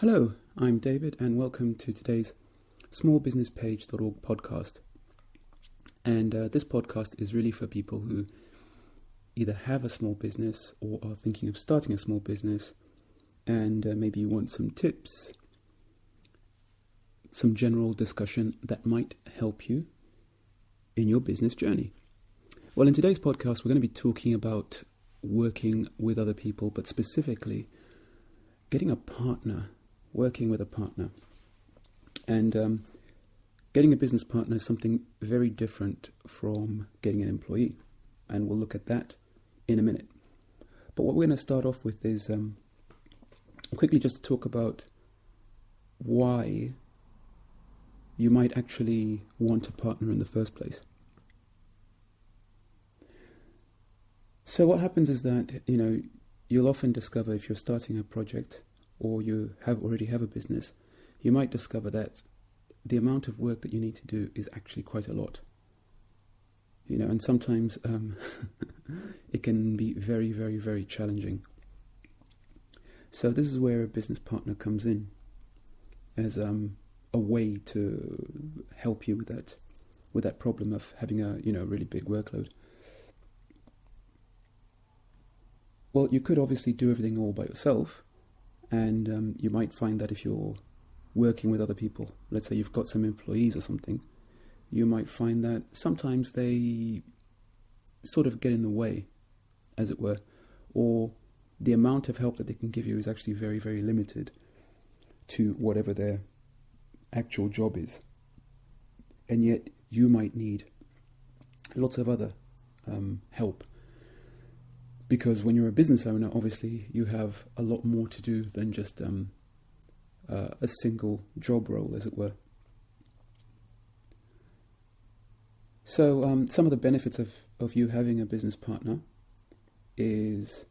Hello, I'm David and welcome to today's smallbusinesspage.org podcast. And this podcast is really for people who either have a small business or are thinking of starting a small business, and maybe you want some tips, some general discussion that might help you in your business journey. Well, in today's podcast, we're going to be talking about working with other people, but specifically getting a partner, working with a partner. And getting a business partner is something very different from getting an employee. And we'll look at that in a minute. But what we're going to start off with is quickly just to talk about why you might actually want a partner in the first place. So what happens is that, you'll often discover if you're starting a project or you already have a business, you might discover that the amount of work that you need to do is actually quite a lot. And sometimes it can be very, very, very challenging. So this is where a business partner comes in as a way to help you with that problem of having a really big workload. Well, you could obviously do everything all by yourself, and you might find that if you're working with other people, let's say you've got some employees or something, you might find that sometimes they sort of get in the way, as it were, or the amount of help that they can give you is actually very, very limited to whatever their actual job is. And yet you might need lots of other help. Because when you're a business owner, obviously you have a lot more to do than just a single job role, as it were. So some of the benefits of you having a business partner is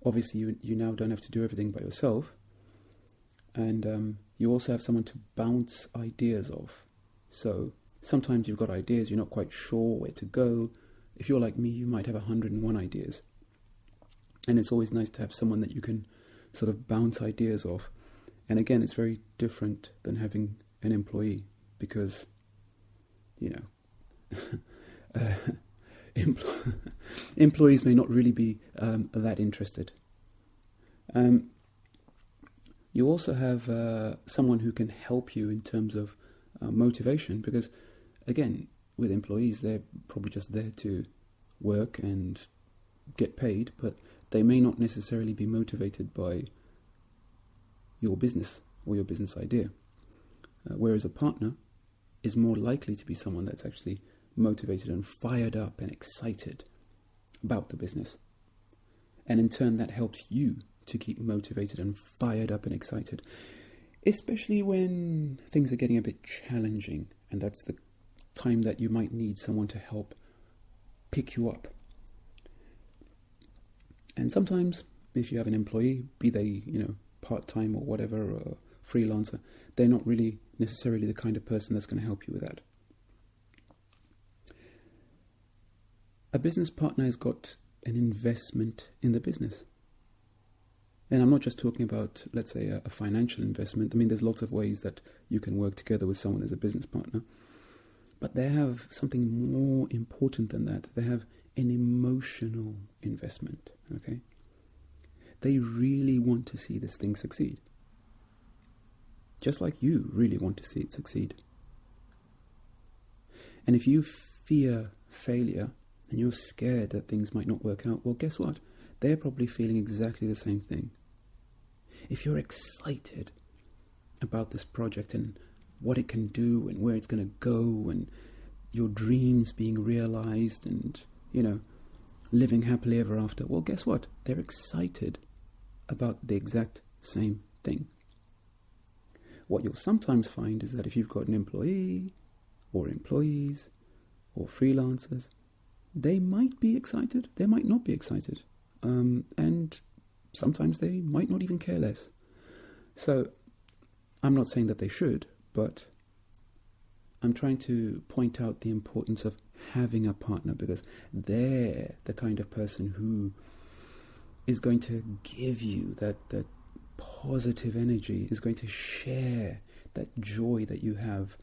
obviously you now don't have to do everything by yourself, and you also have someone to bounce ideas off. So sometimes you've got ideas, you're not quite sure where to go. If you're like me, you might have 101 ideas. And it's always nice to have someone that you can sort of bounce ideas off. And again, it's very different than having an employee because, employees may not really be that interested. You also have someone who can help you in terms of motivation because, again, with employees, they're probably just there to work and get paid, but they may not necessarily be motivated by your business or your business idea. Whereas a partner is more likely to be someone that's actually motivated and fired up and excited about the business. And in turn, that helps you to keep motivated and fired up and excited, especially when things are getting a bit challenging. And that's the time that you might need someone to help pick you up. And sometimes, if you have an employee, be they, part-time or whatever, or freelancer, they're not really necessarily the kind of person that's going to help you with that. A business partner has got an investment in the business. And I'm not just talking about, let's say, a financial investment. I mean, there's lots of ways that you can work together with someone as a business partner. But they have something more important than that. They have an emotional investment, okay? They really want to see this thing succeed. Just like you really want to see it succeed. And if you fear failure and you're scared that things might not work out, well, guess what? They're probably feeling exactly the same thing. If you're excited about this project and what it can do and where it's going to go and your dreams being realized and living happily ever after. Well, guess what? They're excited about the exact same thing. What you'll sometimes find is that if you've got an employee or employees or freelancers, they might be excited, they might not be excited. And sometimes they might not even care less. So I'm not saying that they should, but I'm trying to point out the importance of having a partner because they're the kind of person who is going to give you that positive energy is going to share that joy that you have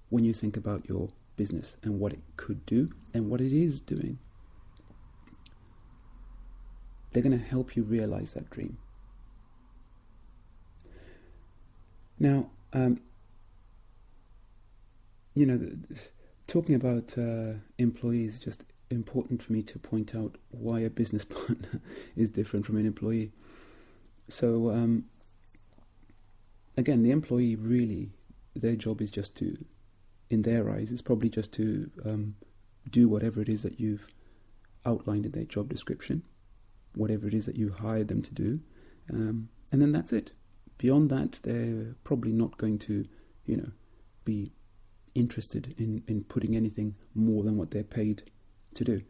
when you think about your business and what it could do and what it is doing. They're going to help you realize that dream. Now, talking about employees, just important for me to point out why a business partner is different from an employee. So, again, the employee really, their job is just to, in their eyes, is probably just to do whatever it is that you've outlined in their job description, whatever it is that you hired them to do, and then that's it. Beyond that, they're probably not going to, be interested in putting anything more than what they're paid to do.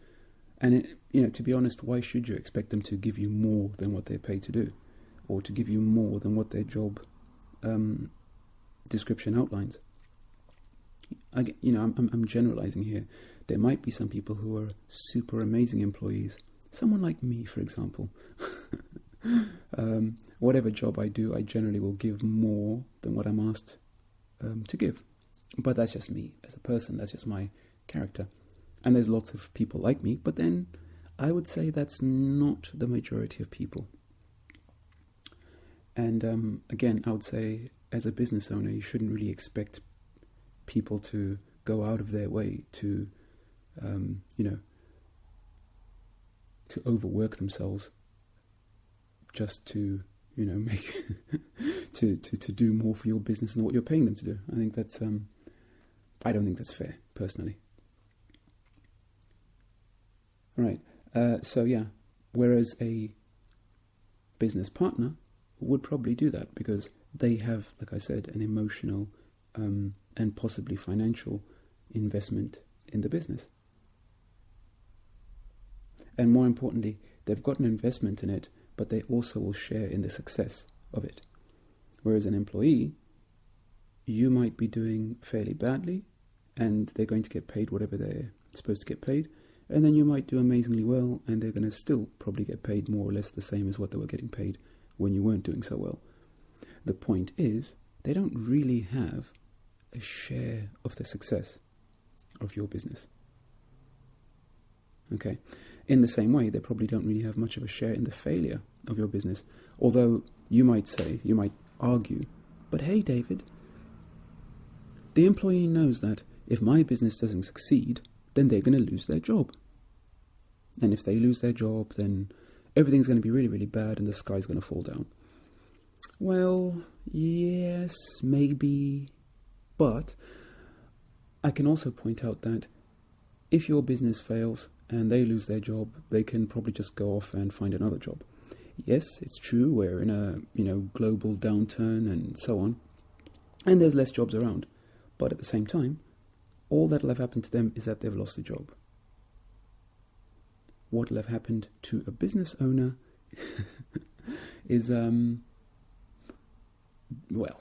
And, to be honest, why should you expect them to give you more than what they're paid to do? Or to give you more than what their job description outlines? I'm generalizing here. There might be some people who are super amazing employees. Someone like me, for example. Whatever job I do, I generally will give more than what I'm asked to give. But that's just me as a person. That's just my character. And there's lots of people like me. But then I would say that's not the majority of people. And again, I would say as a business owner, you shouldn't really expect people to go out of their way to, to overwork themselves just to, make to do more for your business than what you're paying them to do. I think that's I don't think that's fair, personally. All right. Whereas a business partner would probably do that because they have, like I said, an emotional and possibly financial investment in the business. And more importantly, they've got an investment in it, but they also will share in the success of it. Whereas an employee, you might be doing fairly badly and they're going to get paid whatever they're supposed to get paid. And then you might do amazingly well and they're going to still probably get paid more or less the same as what they were getting paid when you weren't doing so well. The point is, they don't really have a share of the success of your business. Okay? In the same way, they probably don't really have much of a share in the failure of your business. Although you might argue, but hey, David, the employee knows that if my business doesn't succeed, then they're going to lose their job. And if they lose their job, then everything's going to be really, really bad and the sky's going to fall down. Well, yes, maybe. But I can also point out that if your business fails and they lose their job, they can probably just go off and find another job. Yes, it's true, we're in a global downturn and so on, and there's less jobs around. But at the same time, all that will have happened to them is that they've lost a job. What will have happened to a business owner is,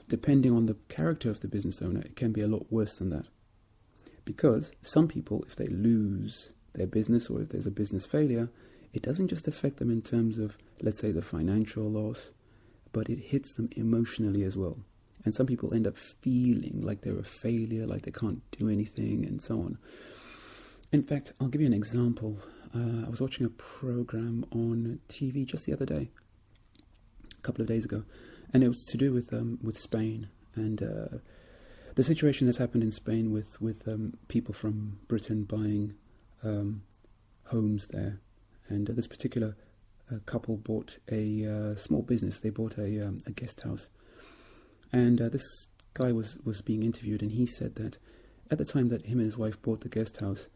depending on the character of the business owner, it can be a lot worse than that. Because some people, if they lose their business or if there's a business failure, it doesn't just affect them in terms of, let's say, the financial loss, but it hits them emotionally as well. And some people end up feeling like they're a failure, like they can't do anything, and so on. In fact, I'll give you an example. I was watching a program on TV just the other day, a couple of days ago, and it was to do with Spain and the situation that's happened in Spain with people from Britain buying homes there. And this particular couple bought a small business. They bought a guest house. And this guy was being interviewed, and he said that at the time that him and his wife bought the guest house,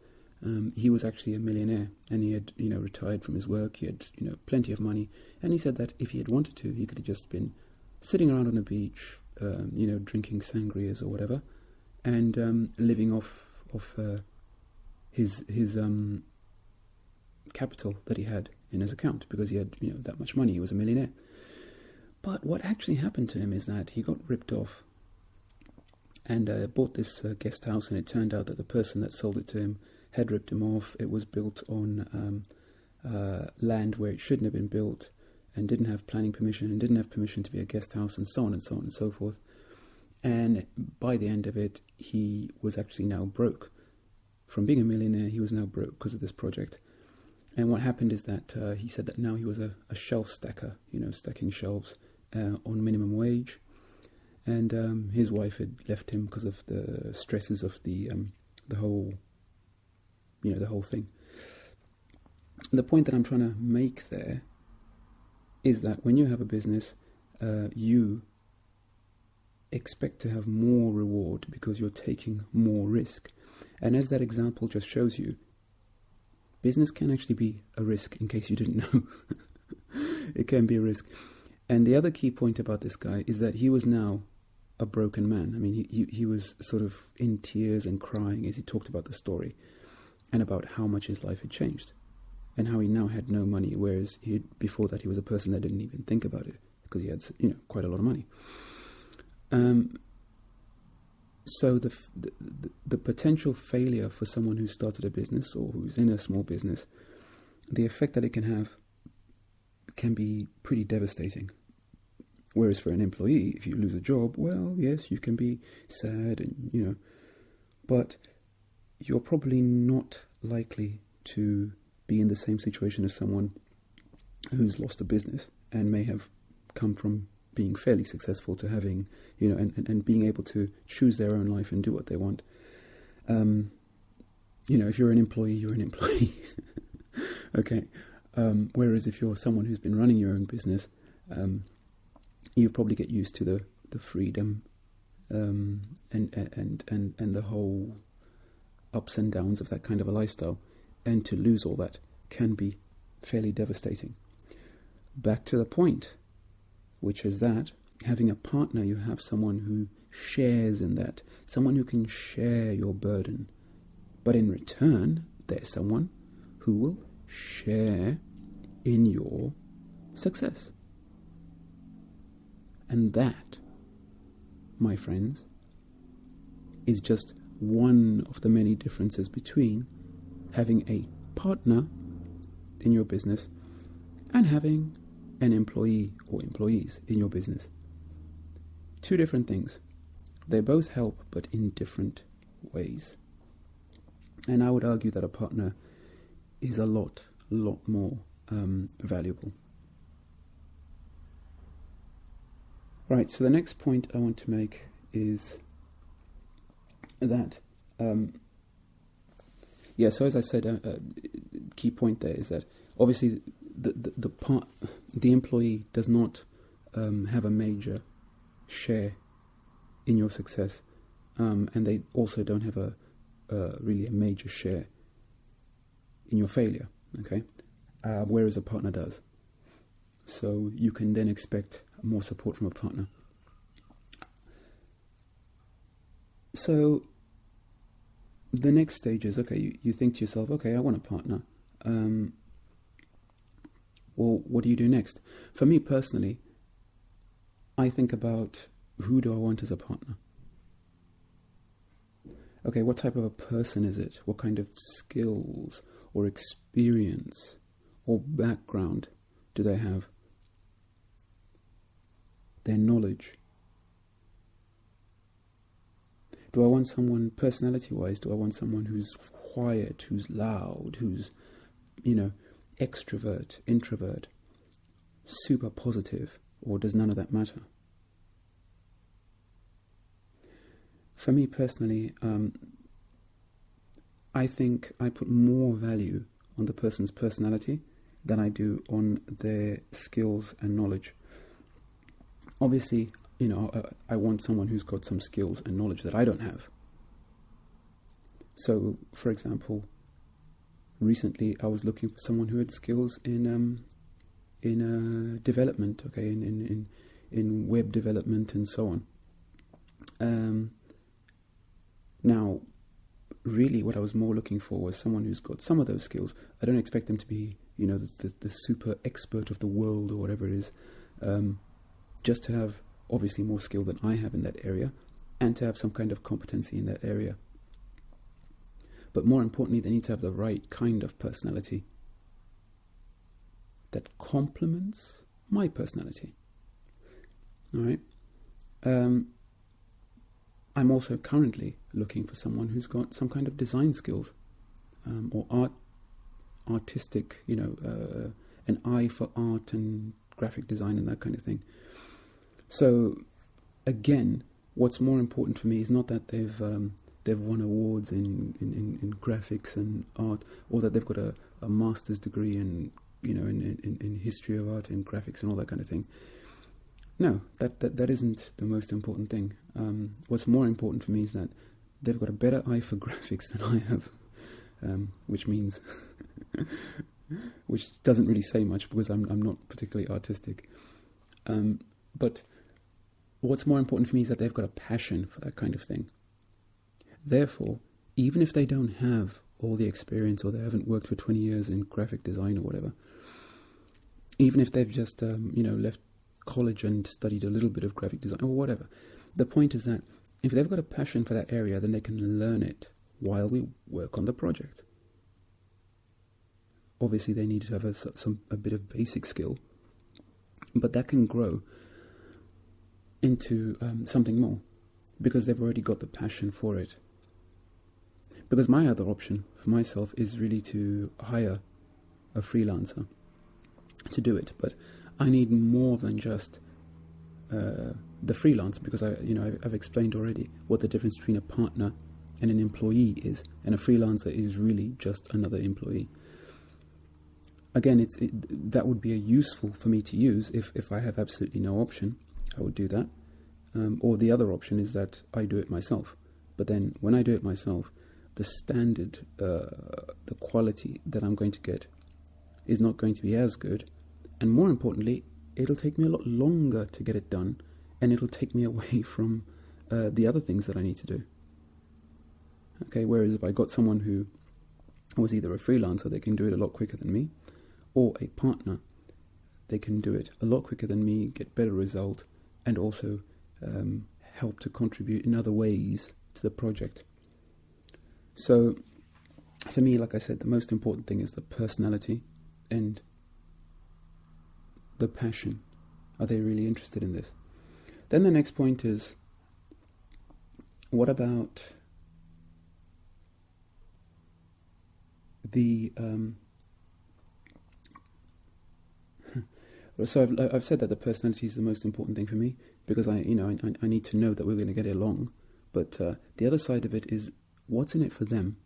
he was actually a millionaire, and he had retired from his work. He had plenty of money, and he said that if he had wanted to, he could have just been sitting around on a beach, drinking sangrias or whatever, and living off his capital that he had in his account, because he had that much money. He was a millionaire. But what actually happened to him is that he got ripped off and bought this guest house, and it turned out that the person that sold it to him had ripped him off. It was built on land where it shouldn't have been built, and didn't have planning permission and didn't have permission to be a guest house and so on and so on and so forth. And by the end of it, he was actually now broke. From being a millionaire, he was now broke because of this project. And what happened is that he said that now he was a shelf stacker, stacking shelves on minimum wage. And his wife had left him because of the stresses of the whole thing. The point that I'm trying to make there is that when you have a business, you expect to have more reward because you're taking more risk. And as that example just shows you, business can actually be a risk, in case you didn't know. It can be a risk. And the other key point about this guy is that he was now a broken man. I mean, he was sort of in tears and crying as he talked about the story and about how much his life had changed and how he now had no money, whereas before that he was a person that didn't even think about it because he had, quite a lot of money. So the potential failure for someone who started a business or who's in a small business, the effect that it can have can be pretty devastating. Whereas for an employee, if you lose a job, well, yes, you can be sad and, but you're probably not likely to be in the same situation as someone who's lost a business and may have come from being fairly successful to having, and being able to choose their own life and do what they want. If you're an employee, you're an employee. Okay. Whereas if you're someone who's been running your own business, you probably get used to the freedom and the whole ups and downs of that kind of a lifestyle. And to lose all that can be fairly devastating. Back to the point, which is that having a partner, you have someone who shares in that, someone who can share your burden. But in return, there's someone who will share in your success. And that, my friends, is just one of the many differences between having a partner in your business and having an employee or employees in your business. Two different things. They both help, but in different ways. And I would argue that a partner is a lot more valuable. Right, so the next point I want to make is that, so as I said, key point there is that obviously the employee does not have a major share in your success, and they also don't have really a major share in your failure, okay? Whereas a partner does. So you can then expect more support from a partner. So the next stage is, okay, you think to yourself, okay, I want a partner. Well, what do you do next? For me personally, I think about who do I want as a partner? Okay, what type of a person is it? What kind of skills or experience or background do they have? Their knowledge. Do I want someone, personality-wise, do I want someone who's quiet, who's loud, who's, extrovert, introvert, super positive, or does none of that matter? For me personally, I think I put more value on the person's personality than I do on their skills and knowledge. Obviously, I want someone who's got some skills and knowledge that I don't have. So, for example, recently I was looking for someone who had skills in development, okay, in web development and so on. Now, really what I was more looking for was someone who's got some of those skills. I don't expect them to be, the super expert of the world or whatever it is, just to have obviously more skill than I have in that area and to have some kind of competency in that area. But more importantly, they need to have the right kind of personality that complements my personality. All right. I'm also currently looking for someone who's got some kind of design skills, or artistic, an eye for art and graphic design and that kind of thing. So, again, what's more important for me is not that they've won awards in graphics and art, or that they've got a master's degree in history of art and graphics and all that kind of thing. No, that isn't the most important thing. What's more important for me is that they've got a better eye for graphics than I have, which means, which doesn't really say much because I'm not particularly artistic. But what's more important for me is that they've got a passion for that kind of thing. Therefore, even if they don't have all the experience, or they haven't worked for 20 years in graphic design or whatever, even if they've just left college and studied a little bit of graphic design or whatever, the point is that if they've got a passion for that area, then they can learn it while we work on the project. Obviously, they need to have a bit of basic skill, but that can grow into something more because they've already got the passion for it. Because my other option for myself is really to hire a freelancer to do it, but I need more than just the freelance, because I've explained already what the difference between a partner and an employee is, and a freelancer is really just another employee. Again, that would be useful for me to use if I have absolutely no option. I would do that, or the other option is that I do it myself. But then when I do it myself, the standard, the quality that I'm going to get is not going to be as good, and more importantly, it'll take me a lot longer to get it done, and it'll take me away from the other things that I need to do. Okay, whereas if I got someone who was either a freelancer, they can do it a lot quicker than me, or a partner, they can do it a lot quicker than me, get better result, and also help to contribute in other ways to the project. So, for me, like I said, the most important thing is the personality and the passion. Are they really interested in this? Then the next point is, what about the so I've said that the personality is the most important thing for me, because I need to know that we're going to get along. But the other side of it is, what's in it for them?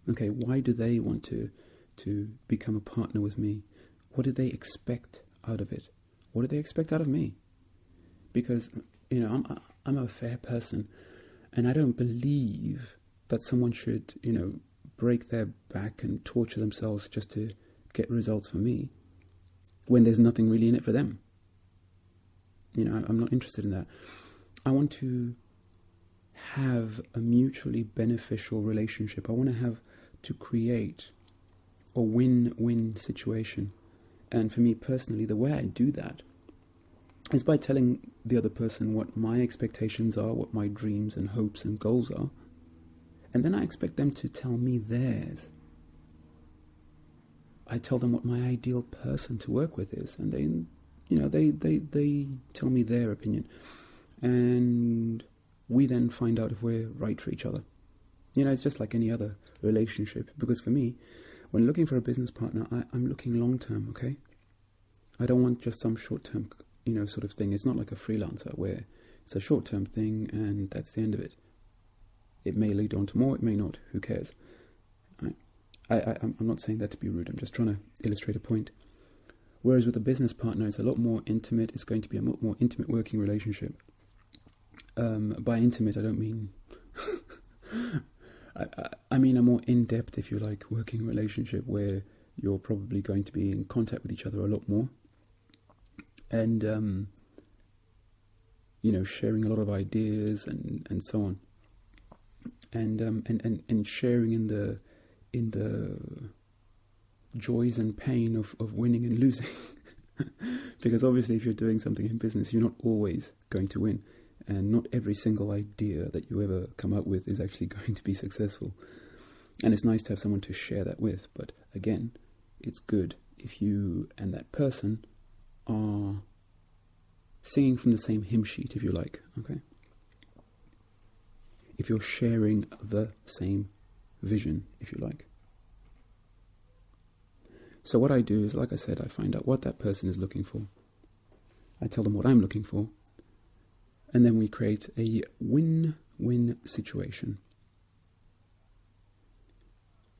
Okay, why do they want to become a partner with me? What do they expect out of it? What do they expect out of me? Because I'm a fair person, and I don't believe that someone should break their back and torture themselves just to get results for me, when there's nothing really in it for them. I'm not interested in that. I want to have a mutually beneficial relationship. I want to create a win-win situation. And for me personally, the way I do that is by telling the other person what my expectations are, what my dreams and hopes and goals are. And then I expect them to tell me theirs. I tell them what my ideal person to work with is, and they tell me their opinion, and we then find out if we're right for each other. It's just like any other relationship. Because for me, when looking for a business partner, I'm looking long term. Okay, I don't want just some short term, sort of thing. It's not like a freelancer where it's a short term thing and that's the end of it. It may lead on to more, it may not. Who cares? I'm not saying that to be rude. I'm just trying to illustrate a point. Whereas with a business partner, it's a lot more intimate. It's going to be a lot more intimate working relationship. By intimate, I don't mean... I mean a more in-depth, if you like, working relationship where you're probably going to be in contact with each other a lot more. And, sharing a lot of ideas and so on. And sharing in the joys and pain of winning and losing. Because obviously if you're doing something in business, you're not always going to win. And not every single idea that you ever come up with is actually going to be successful. And it's nice to have someone to share that with. But again, it's good if you and that person are singing from the same hymn sheet, if you like, okay? If you're sharing the same vision, if you like. So what I do is, like I said, I find out what that person is looking for. I tell them what I'm looking for. And then we create a win-win situation.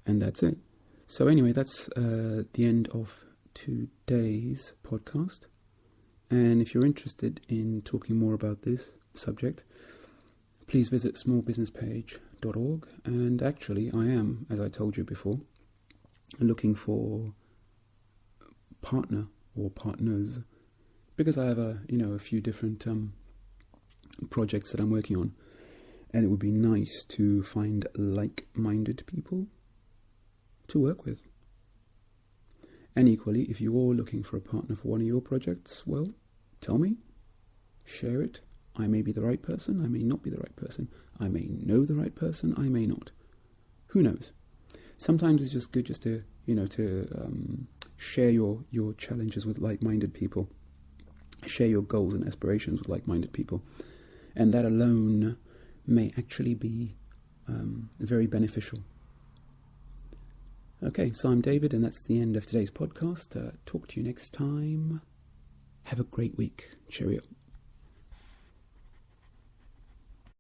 And that's it. So anyway, that's the end of today's podcast. And if you're interested in talking more about this subject, please visit smallbusinesspage.org. And actually, I am, as I told you before, looking for partner or partners, because I have a few different projects that I'm working on, and it would be nice to find like-minded people to work with. And equally, if you're looking for a partner for one of your projects, well, tell me, share it. I may be the right person, I may not be the right person, I may know the right person, I may not. Who knows? Sometimes it's just good just to share your challenges with like-minded people, share your goals and aspirations with like-minded people, and that alone may actually be very beneficial. Okay, so I'm David, and that's the end of today's podcast. Talk to you next time. Have a great week. Cheerio.